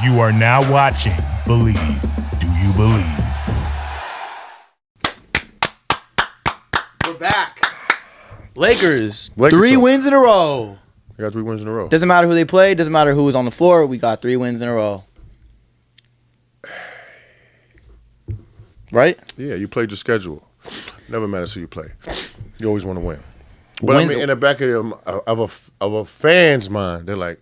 You are now watching Believe. Do you believe? We're back. Lakers. Lakers 3 talk. wins in a row. We got 3 wins in a row. Doesn't matter who they played. Doesn't matter who was on the floor. We got 3 wins in a row. Right? Yeah, you played your schedule. Never matters who you play. You always want to win. But I mean, in the back of a fan's mind, they're like,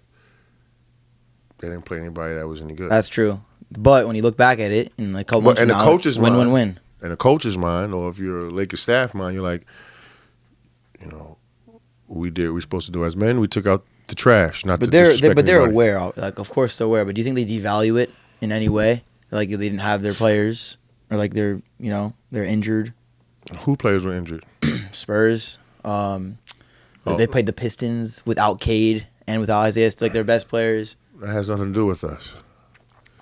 they didn't play anybody that was any good. That's true. But when you look back at it, in like a couple months in the now, coach's win, mind, win. In the coach's mind, or if you're a Lakers staff mind, you're like, you know, we're supposed to do as men. We took out the trash, not But to disrespect they're anybody. aware. Like, of course they're aware. But do you think they devalue it in any way? Like they didn't have their players, or like they're injured. Who players were injured? Spurs. They played the Pistons without Cade and without Isaiah, like their best players. That has nothing to do with us.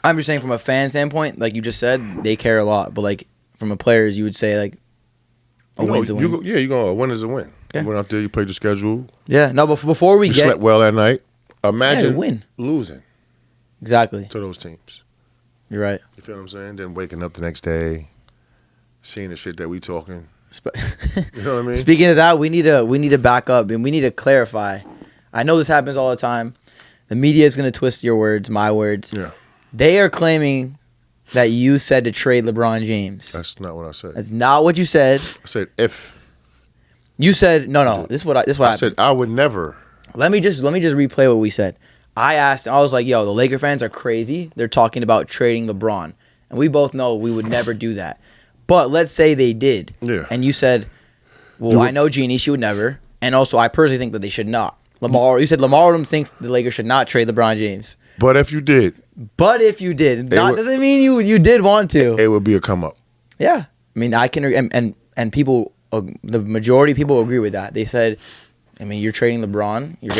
I'm just saying from a fan standpoint, like you just said, they care a lot. But like from a players, you would say like a win's a win. A win is a win. Okay. You went out there, you played your schedule. Yeah, no, but before we You slept well that night. Imagine win. losing Exactly. to those teams. You're right. You feel what I'm saying? Then waking up the next day, seeing the shit that we talking. You know what I mean? Speaking of that, we need to back up and we need to clarify. I know this happens all the time. The media is going to twist your words, my words. Yeah. They are claiming that you said to trade LeBron James. That's not what I said. That's not what you said. I said if. You said no. This is what I said I would never. Let me just replay what we said. I was like, yo, the Laker fans are crazy. They're talking about trading LeBron. And we both know we would never do that. But let's say they did. Yeah. And you said, well, I know Jeannie, she would never. And also, I personally think that they should not. You said Lamar Odom thinks the Lakers should not trade LeBron James. But if you did. But if you did. Doesn't mean you did want to. It would be a come up. Yeah. I mean, I can, and people, the majority of people agree with that. They said, I mean, you're trading LeBron, you're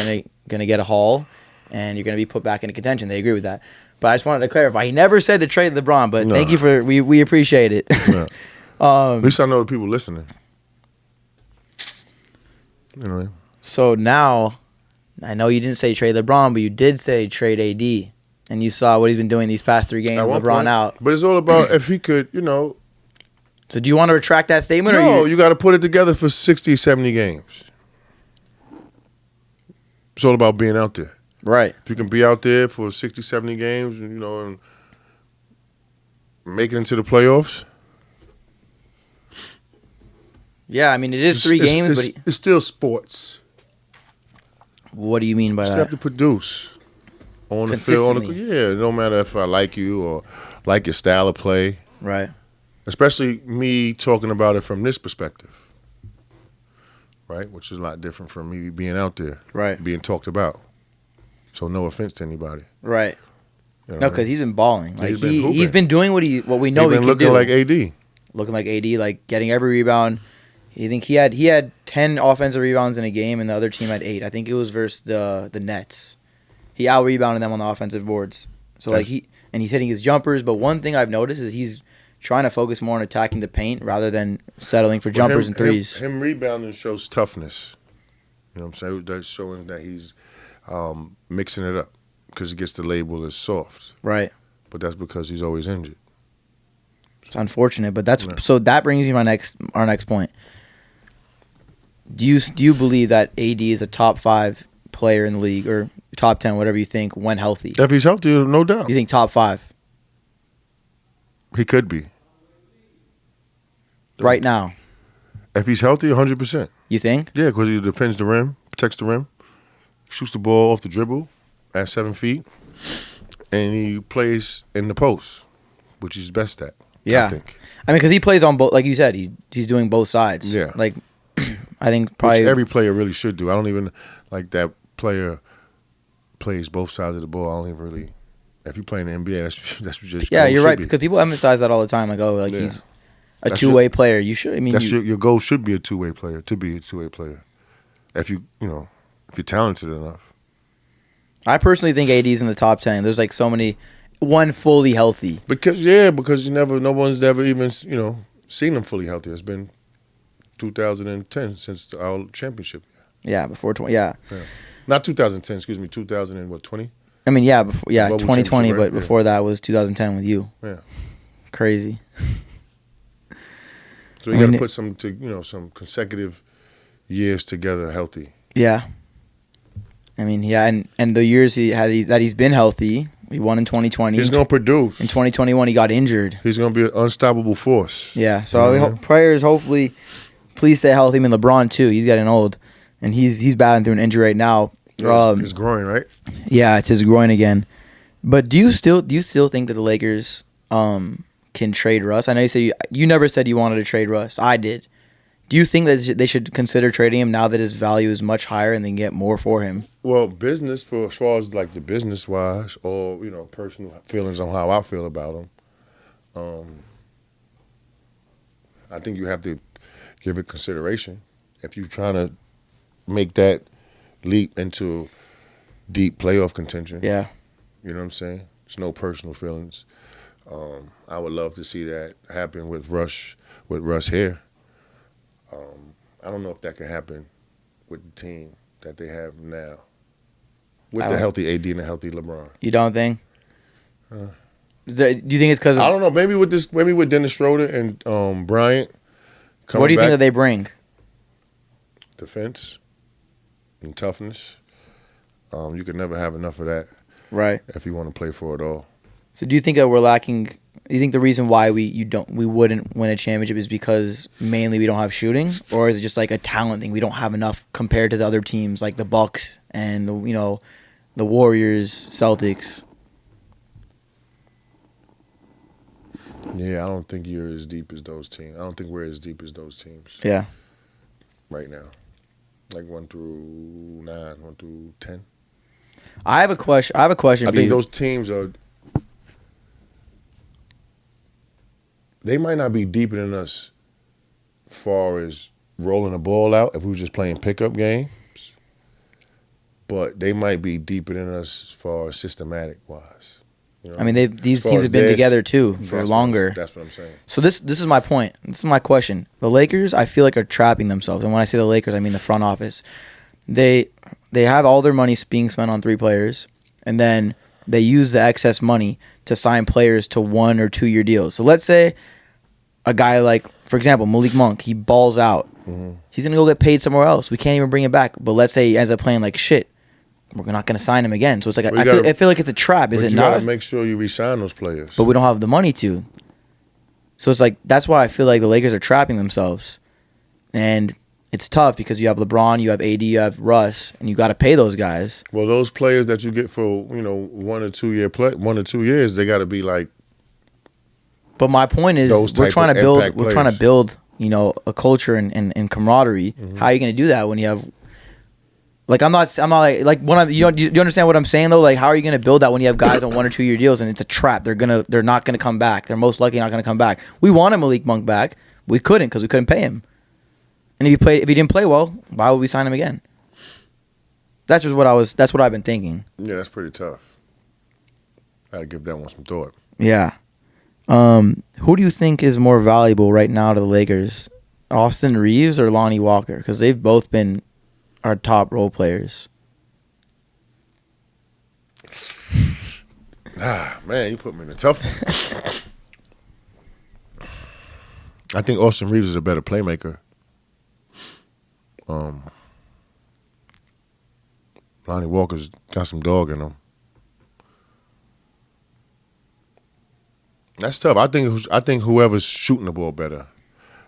gonna get a haul, and you're gonna be put back into contention. They agree with that. But I just wanted to clarify. He never said to trade LeBron, but thank you for we appreciate it. Yeah. At least I know the people listening. You know what I mean? So now, I know you didn't say trade LeBron, but you did say trade AD, and you saw what he's been doing these past 3 games. LeBron point, out. But it's all about if he could, So do you want to retract that statement? No, or you got to put it together for 60, 70 games. It's all about being out there. Right. If you can be out there for 60, 70 games, and make it into the playoffs. Yeah, I mean, it is 3 games, but it's still sports. What do you mean by that? You have to produce on the field. No matter if I like you or like your style of play. Right. Especially me talking about it from this perspective. Right? Which is a lot different from me being out there. Right. Being talked about. So no offense to anybody. Right. You know No, because he's been balling. Like he's been doing what we know he can do. Looking like AD. Looking like AD, like getting every rebound. I think he had 10 offensive rebounds in a game, and the other team had 8. I think it was versus the Nets. He out rebounded them on the offensive boards. So he's hitting his jumpers. But one thing I've noticed is he's trying to focus more on attacking the paint rather than settling for jumpers and threes. Him rebounding shows toughness. You know what I'm saying? That's showing that he's mixing it up because he gets the label as soft. Right. But that's because he's always injured. It's unfortunate, but so that brings me to our next point. Do you believe that AD is a top 5 player in the league or top 10, whatever you think, when healthy? If he's healthy, no doubt. You think top 5? He could be. Right now. If he's healthy, 100%. You think? Yeah, because he defends the rim, protects the rim, shoots the ball off the dribble at 7 feet, and he plays in the post, which he's best at. Yeah. I think. I mean, because he plays on both, like you said, he's doing both sides. Yeah. Like, I think probably. Which every player really should do. I don't even like that player plays both sides of the ball. I don't even really. If you play in the NBA, that's just yeah. You're right because people emphasize that all the time. Like, he's a two-way player. You should. I mean, your goal should be a two-way player. To be a two-way player, if you're talented enough. I personally think AD's in the top 10. There's like so many. One fully healthy. Because no one's ever even seen him fully healthy. It's been 2010 since our championship. Yeah, before 20. Yeah. Not 2010. Excuse me. 2020. I mean, yeah, before, yeah, Bubble 2020, championship, right? but before that was 2010 with you. Yeah. Crazy. So you got to put some consecutive years together healthy. Yeah. I mean, yeah, and the years that he's been healthy, he won in 2020. He's going to produce. In 2021, he got injured. He's going to be an unstoppable force. Yeah, so prayers, hopefully, please stay healthy. I mean, LeBron, too, he's getting old, and he's battling through an injury right now. His groin, right? Yeah, it's his groin again. But do you still think that the Lakers can trade Russ? I know you said you never said you wanted to trade Russ. I did. Do you think that they should consider trading him now that his value is much higher and they can get more for him? Well, business as far as like the business wise, or personal feelings on how I feel about him. I think you have to give it consideration if you're trying to make that leap into deep playoff contention. Yeah, you know what I'm saying. There's no personal feelings. I would love to see that happen with Russ here. I don't know if that can happen with the team that they have now, with the healthy AD and the healthy LeBron. You don't think? Do you think it's because I don't know. Maybe with Dennis Schroeder and Bryant. What do you think that they bring? Defense and toughness. You could never have enough of that, right? If you want to play for it all. So do you think that we're lacking? Do you think the reason why we wouldn't win a championship is because mainly we don't have shooting, or is it just like a talent thing? We don't have enough compared to the other teams like the Bucks and the Warriors, Celtics. Yeah, I don't think you're as deep as those teams. I don't think we're as deep as those teams. Yeah. Right now, like 1 through 9, 1 through 10. I have a question. I think those teams are. They might not be deeper than us as far as rolling the ball out if we were just playing pickup games, but they might be deeper than us as far as systematic wise. I mean, these teams have been together too for longer. That's what I'm saying. So this is my point. This is my question. The Lakers, I feel like, are trapping themselves, and when I say the Lakers, I mean the front office. They have all their money being spent on 3 players, and then they use the excess money to sign players to 1 or 2 year deals. So let's say a guy like, for example, Malik Monk, he balls out. Mm-hmm. He's going to go get paid somewhere else. We can't even bring him back. But let's say he ends up playing like shit. We're not going to sign him again. So it's like, I feel like it's a trap, is it not? You got to make sure you re-sign those players. But we don't have the money to. So it's like, that's why I feel like the Lakers are trapping themselves. And it's tough because you have LeBron, you have AD, you have Russ, and you got to pay those guys. Well, those players that you get for 1 or 2 years, they got to be like. But my point is, we're trying to build, a culture and camaraderie. Mm-hmm. How are you going to do that when you have, like, I'm not like when you understand what I'm saying though? Like, how are you going to build that when you have guys on 1 or 2 year deals and it's a trap? They're not going to come back. They're most likely not going to come back. We wanted Malik Monk back, we couldn't because we couldn't pay him. And if he didn't play well, why would we sign him again? That's what I've been thinking. Yeah, that's pretty tough. Gotta give that one some thought. Yeah. Who do you think is more valuable right now to the Lakers? Austin Reeves or Lonnie Walker? Because they've both been our top role players. Man, you put me in a tough one. I think Austin Reeves is a better playmaker. Lonnie Walker's got some dog in him. That's tough. I think whoever's shooting the ball better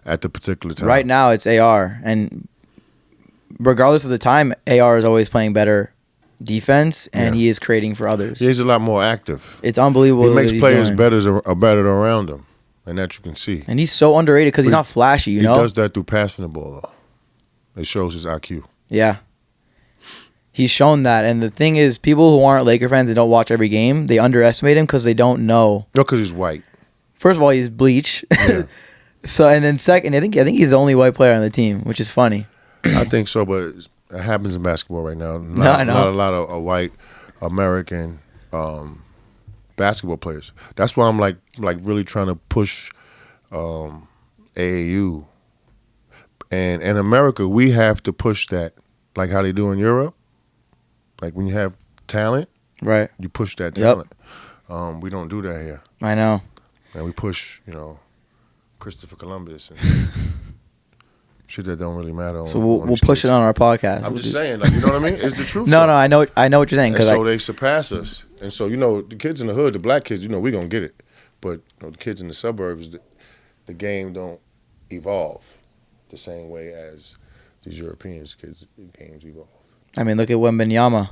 at the particular time. Right now, it's AR, and regardless of the time, AR is always playing better defense, and he is creating for others. He's a lot more active. It's unbelievable. He makes players better around him, and that you can see. And he's so underrated because he's not flashy. He does that through passing the ball, though. It shows his IQ. Yeah. He's shown that. And the thing is, people who aren't Laker fans and don't watch every game, they underestimate him because they don't know. No, because he's white. First of all, he's bleach. Yeah. So, and then second, I think he's the only white player on the team, which is funny. I think so, but it happens in basketball right now. I know. Not a lot of white American basketball players. That's why I'm like really trying to push AAU. And in America, we have to push that, like how they do in Europe. Like when you have talent, Right. You push that Yep. talent. We don't do that here. I know. And we push, Christopher Columbus and shit that don't really matter. So we'll push it on our podcast. I'm just saying, like, you know what I mean? It's the truth. No, though. I know what you're saying. And so they surpass us. And so, the kids in the hood, the black kids, we're going to get it. But the kids in the suburbs, the game don't evolve the same way as these European kids' games evolve. I mean, look at Wembanyama.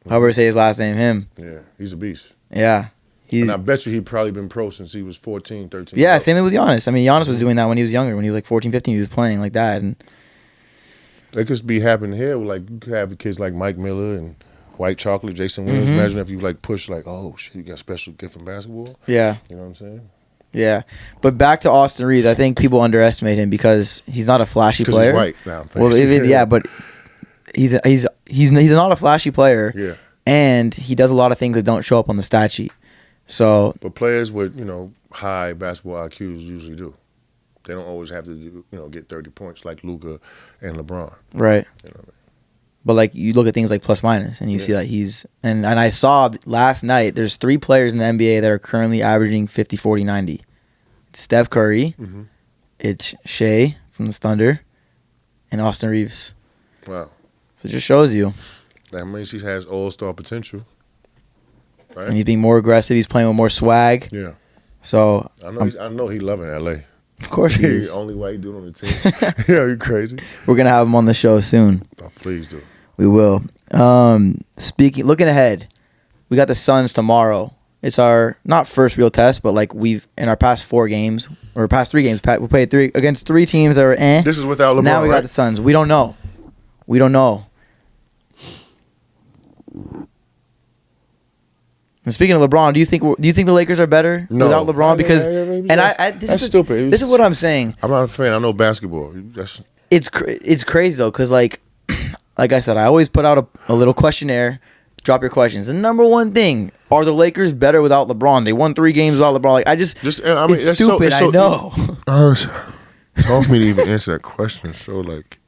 However you say his last name, him. Yeah, he's a beast. Yeah. And I bet you he'd probably been pro since he was 14, 13. Yeah, same thing with Giannis. I mean, Giannis was doing that when he was younger. When he was like 14, 15, he was playing like that. And it could be happening here. Like, you could have kids like Mike Miller and White Chocolate, Jason Williams. Imagine if you, like, push, like, oh, shit, you got a special gift from basketball. Yeah. You know what I'm saying? Yeah. But back to Austin Reeves, I think people underestimate him because he's not a flashy player. He's white now. Well, yeah, but he's not a flashy player. Yeah. And he does a lot of things that don't show up on the stat sheet. So, but players with high basketball IQs usually do. They don't always have to get 30 points like Luka and LeBron. Right. You know what I mean? But like you look at things like plus minus, and you see that he's and I saw last night there's 3 players in the NBA that are currently averaging 50, 40, 90. It's Steph Curry, it's Shea from the Thunder, and Austin Reeves. Wow. So it just shows you. That means he has all-star potential. Right? And he's being more aggressive. He's playing with more swag. Yeah. So I know he loving LA. Of course he is. He's the only white dude on the team. Yeah, you crazy. We're gonna have him on the show soon. Oh, please do. We will. Looking ahead, we got the Suns tomorrow. It's our not first real test, but like we've in our past 4 games or past 3 games, we played 3 against 3 teams that were This is without LeBron. Now we got the Suns. We don't know. And speaking of LeBron, do you think the Lakers are better without LeBron? Because that's stupid. This is what I'm saying. I'm not a fan. I know basketball. It's crazy though, because like I said, I always put out a little questionnaire. Drop your questions. The number one thing: are the Lakers better without LeBron? They won 3 games without LeBron. Like it's stupid. I know. It's hard for me to even answer that question. So like,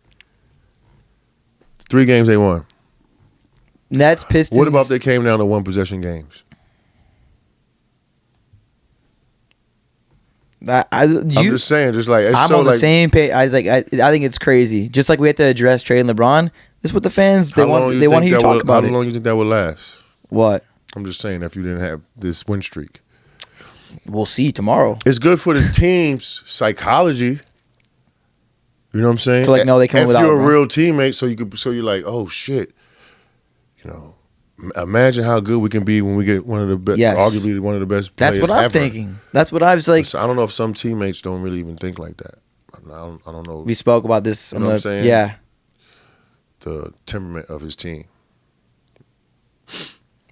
3 games they won. Nets, Pistons. What about if they came down to 1 possession games? I'm just saying, just like I'm on the same page. I think it's crazy. Just like we had to address trading LeBron. This is what the fans they want to hear you talk about. How long do you think that would last? What? I'm just saying, if you didn't have this win streak, we'll see tomorrow. It's good for the team's psychology. You know what I'm saying? So like, no, they come if without. If you're LeBron. a real teammate, so you're like, oh shit, imagine how good we can be when we get one of the best, arguably one of the best players That's what I'm ever. thinking. That's what I was like. So I don't know if some teammates don't really even think like that. I don't know. We spoke about this. You know what I'm saying? Yeah. The temperament of his team.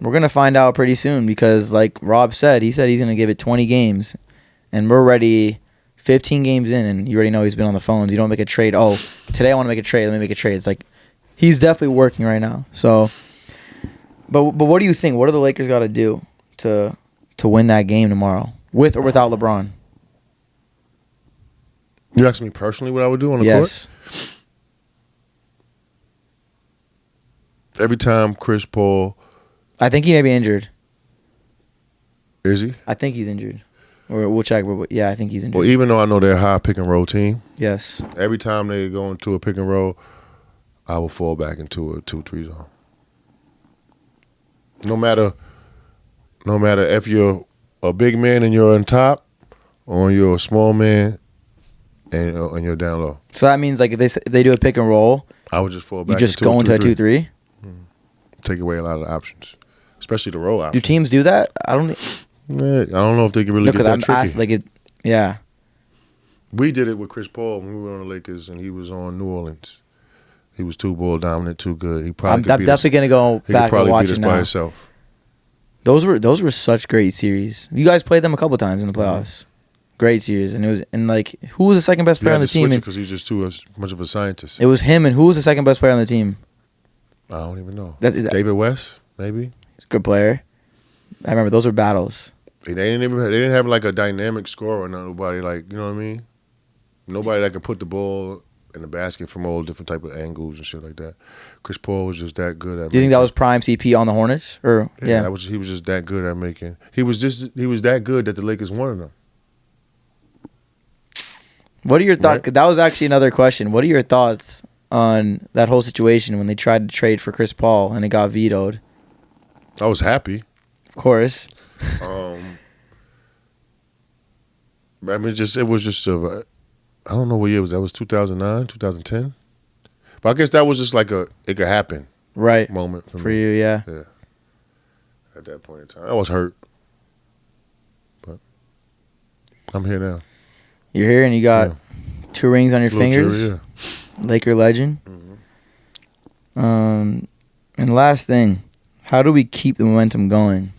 We're going to find out pretty soon because, like Rob said, he's going to give it 20 games. And we're already 15 games in, and you already know he's been on the phones. You don't make a trade. Oh, today I want to make a trade. Let me make a trade. It's like he's definitely working right now. So, but what do you think? What do the Lakers got to do to win that game tomorrow, with or without LeBron? You ask me personally what I would do on the court? Every time Chris Paul... I think he may be injured. Is he? I think he's injured. Or we'll check, but yeah, I think he's injured. Well, even though I know they're a high pick and roll team, yes. Every time they go into a pick and roll, I will fall back into a 2-3 zone. No matter if you're a big man and you're on top, or you're a small man and you're down low. So that means like if they do a pick and roll, I would just fall back. You just go into a 2-3. Take away a lot of the options, especially the roll options. Do teams do that? I don't. I don't know if they can really get that tricky. Yeah. We did it with Chris Paul when we were on the Lakers, and he was on New Orleans. He was too ball dominant, too good. He probably. I'm definitely gonna go back and watch it now. By himself. Those were such great series. You guys played them a couple times in the playoffs. Great series, and who was the second best player on the team? Because he's just too much of a scientist. It was him, and who was the second best player on the team? I don't even know. David West, maybe. He's a good player. I remember those were battles. They didn't have like a dynamic scorer or nobody, like, you know what I mean? Nobody that could put the ball in the basket from all different type of angles and shit like that. Chris Paul was just that good at. Do you think that was prime CP on the Hornets? Or yeah, he was just that good at making. He was that good that the Lakers wanted him. What are your thoughts? Right? That was actually another question. What are your thoughts on that whole situation when they tried to trade for Chris Paul and it got vetoed? I was happy. Of course. I mean, it was just I don't know what year it was. That was 2009, 2010. But I guess that was just like it could happen Right. moment for For me. you, yeah. Yeah. At that point in time, I was hurt, but I'm here now. You're here and you got 2 rings on your Little fingers. Jerry, Laker legend. Mm-hmm. And last thing, how do we keep the momentum going?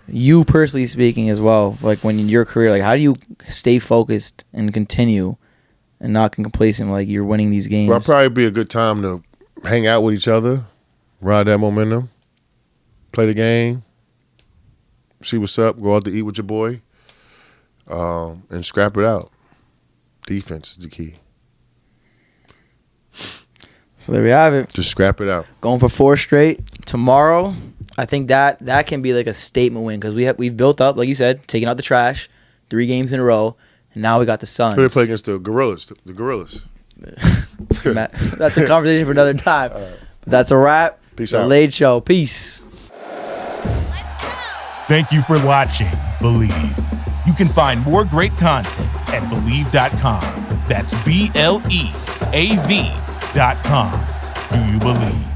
You personally speaking as well, like when in your career, like how do you stay focused and continue and not get complacent like you're winning these games? Well, it'd probably be a good time to hang out with each other, ride that momentum, play the game, see what's up, go out to eat with your boy, and scrap it out. Defense is the key. So there we have it. Just scrap it out. Going for 4 straight tomorrow. I think that can be like a statement win because we've built up, like you said, taking out the trash, 3 games in a row, and now we got the Suns. Who they play against the Gorillas? The Gorillas. That's a conversation for another time. But that's a wrap. Peace The out. LADE Show. Peace. Thank you for watching Believe. You can find more great content at Believe.com. That's BLEAV.com. Do you believe?